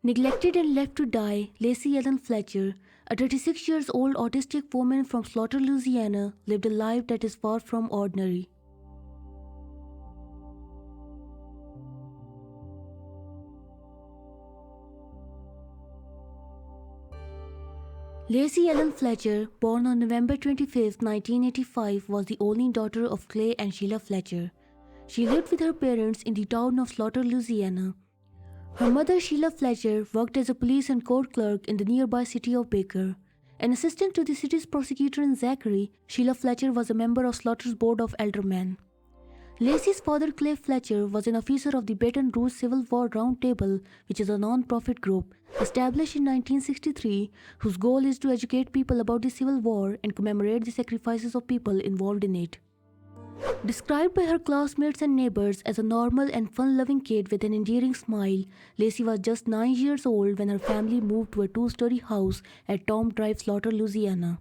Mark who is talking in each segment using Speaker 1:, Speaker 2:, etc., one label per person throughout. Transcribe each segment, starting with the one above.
Speaker 1: Neglected and left to die, Lacey Ellen Fletcher, a 36 years old autistic woman from Slaughter, Louisiana, lived a life that is far from ordinary. Lacey Ellen Fletcher, born on November 25, 1985, was the only daughter of Clay and Shiela Fletcher. She lived with her parents in the town of Slaughter, Louisiana. Her mother, Shiela Fletcher, worked as a police and court clerk in the nearby city of Baker. An assistant to the city's prosecutor in Zachary, Shiela Fletcher was a member of Slaughter's board of aldermen. Lacey's father, Clay Fletcher, was an officer of the Baton Rouge Civil War Round Table, which is a non-profit group established in 1963 whose goal is to educate people about the Civil War and commemorate the sacrifices of people involved in it. Described by her classmates and neighbors as a normal and fun-loving kid with an endearing smile, Lacey was just 9 years old when her family moved to a two-story house at Tom Drive, Slaughter, Louisiana.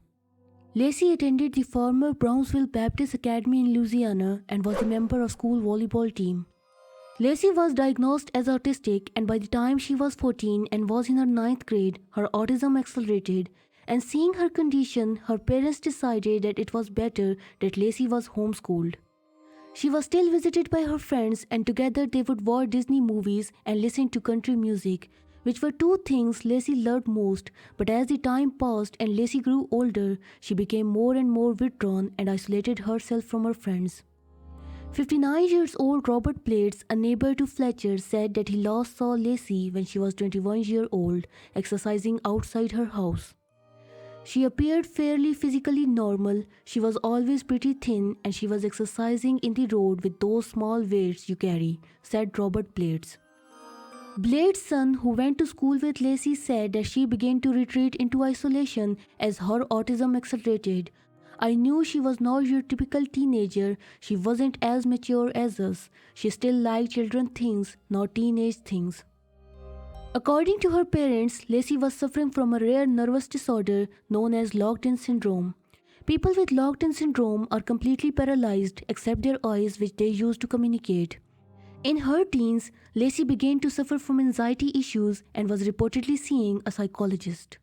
Speaker 1: Lacey attended the former Brownsville Baptist Academy in Louisiana and was a member of school volleyball team. Lacey was diagnosed as autistic, and by the time she was 14 and was in her 9th grade, her autism accelerated, and seeing her condition, her parents decided that it was better that Lacey was homeschooled. She was still visited by her friends, and together they would watch Disney movies and listen to country music, which were two things Lacey loved most. But as the time passed and Lacey grew older, she became more and more withdrawn and isolated herself from her friends. 59 years old Robert Plates, a neighbor to Fletcher, said that he last saw Lacey when she was 21 years old, exercising outside her house. She appeared fairly physically normal, she was always pretty thin, and she was exercising in the road with those small weights you carry, said Robert Plates. Blade's son, who went to school with Lacey, said that she began to retreat into isolation as her autism accelerated. I knew she was not your typical teenager, she wasn't as mature as us. She still liked children things, not teenage things. According to her parents, Lacey was suffering from a rare nervous disorder known as locked-in syndrome. People with locked-in syndrome are completely paralyzed except their eyes, which they use to communicate. In her teens, Lacey began to suffer from anxiety issues and was reportedly seeing a psychologist.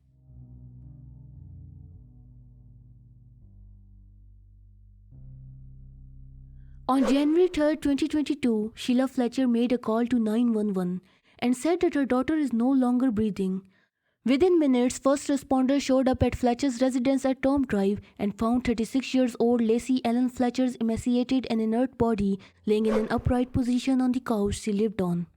Speaker 1: On January 3, 2022, Shiela Fletcher made a call to 911 and said that her daughter is no longer breathing. Within minutes, first responders showed up at Fletcher's residence at Tom Drive and found 36 years old Lacey Ellen Fletcher's emaciated and inert body laying in an upright position on the couch she lived on.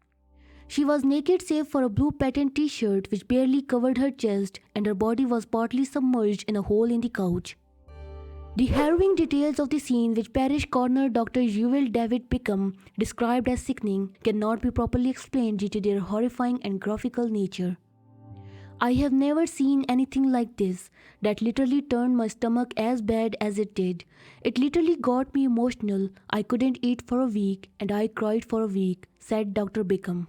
Speaker 1: She was naked save for a blue patent t-shirt which barely covered her chest, and her body was partly submerged in a hole in the couch. The harrowing details of the scene, which parish coroner Dr. Ewell David Pickham described as sickening, cannot be properly explained due to their horrifying and graphical nature. I have never seen anything like this. That literally turned my stomach as bad as it did. It literally got me emotional. I couldn't eat for a week and I cried for a week, said Dr. Bickham.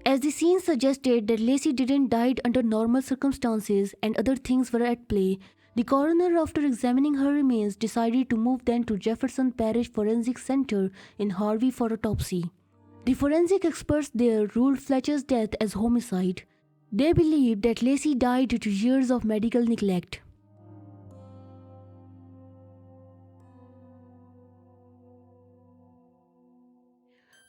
Speaker 1: As the scene suggested that Lacey didn't die under normal circumstances and other things were at play, the coroner, after examining her remains, decided to move them to Jefferson Parish Forensic Center in Harvey for autopsy. The forensic experts there ruled Fletcher's death as homicide. They believed that Lacey died due to years of medical neglect.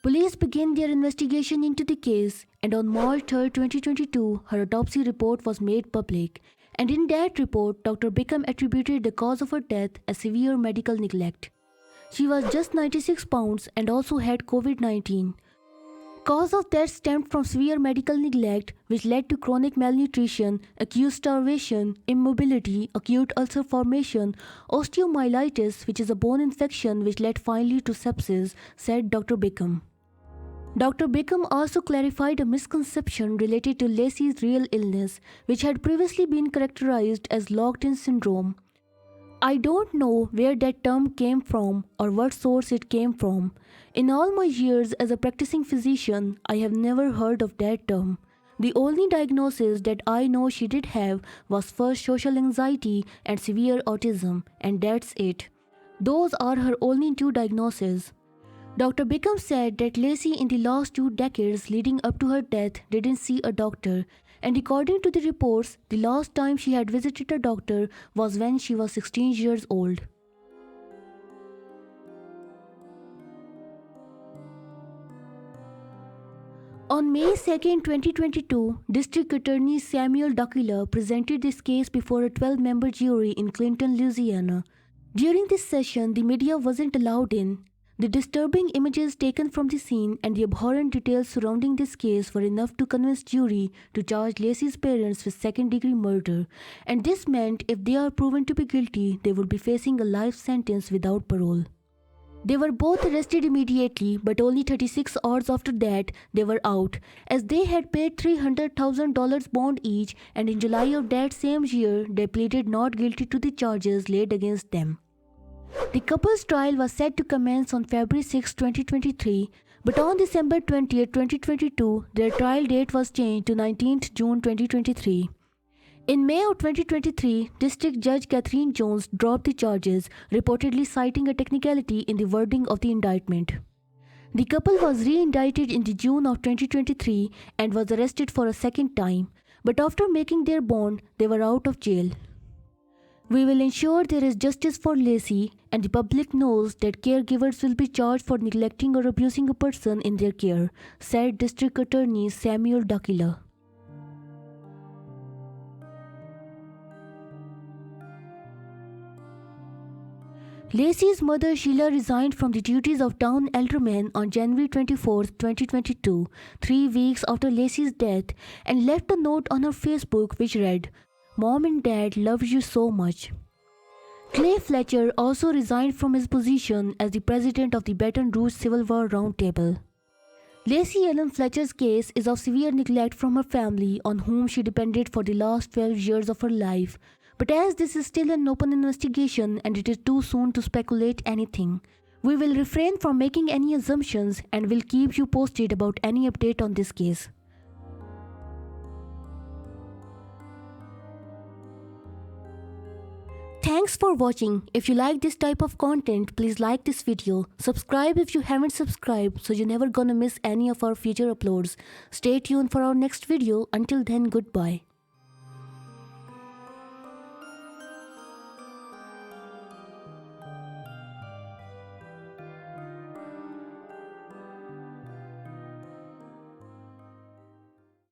Speaker 1: Police began their investigation into the case, and on March 3, 2022, her autopsy report was made public. And in that report, Dr. Bickham attributed the cause of her death as severe medical neglect. She was just 96 pounds and also had COVID-19. Cause of death stemmed from severe medical neglect, which led to chronic malnutrition, acute starvation, immobility, acute ulcer formation, osteomyelitis, which is a bone infection which led finally to sepsis, said Dr. Bickham. Dr. Bickham also clarified a misconception related to Lacey's real illness, which had previously been characterized as locked-in syndrome. I don't know where that term came from or what source it came from. In all my years as a practicing physician, I have never heard of that term. The only diagnosis that I know she did have was first social anxiety and severe autism, and that's it. Those are her only two diagnoses. Dr. Bickham said that Lacey in the last 2 decades leading up to her death didn't see a doctor, and according to the reports, the last time she had visited a doctor was when she was 16 years old. On May 2, 2022, District Attorney Samuel Duckila presented this case before a 12-member jury in Clinton, Louisiana. During this session, the media wasn't allowed in. The disturbing images taken from the scene and the abhorrent details surrounding this case were enough to convince jury to charge Lacey's parents with second-degree murder, and this meant if they are proven to be guilty, they would be facing a life sentence without parole. They were both arrested immediately, but only 36 hours after that, they were out, as they had paid $300,000 bond each, and in July of that same year, they pleaded not guilty to the charges laid against them. The couple's trial was set to commence on February 6, 2023, but on December 20, 2022, their trial date was changed to 19th June 2023. In May of 2023, District Judge Catherine Jones dropped the charges, reportedly citing a technicality in the wording of the indictment. The couple was re-indicted in June of 2023 and was arrested for a second time, but after making their bond, they were out of jail. We will ensure there is justice for Lacey, and the public knows that caregivers will be charged for neglecting or abusing a person in their care, said District Attorney Samuel Duckila. Lacey's mother Shiela resigned from the duties of town alderman on January 24, 2022, 3 weeks after Lacey's death, and left a note on her Facebook which read, "Mom and Dad love you so much." Clay Fletcher also resigned from his position as the president of the Baton Rouge Civil War Roundtable. Lacey Ellen Fletcher's case is of severe neglect from her family on whom she depended for the last 12 years of her life. But as this is still an open investigation and it is too soon to speculate anything, we will refrain from making any assumptions and will keep you posted about any update on this case. Thanks for watching. If you like this type of content, please like this video. Subscribe if you haven't subscribed so you're never gonna miss any of our future uploads. Stay tuned for our next video. Until then, goodbye.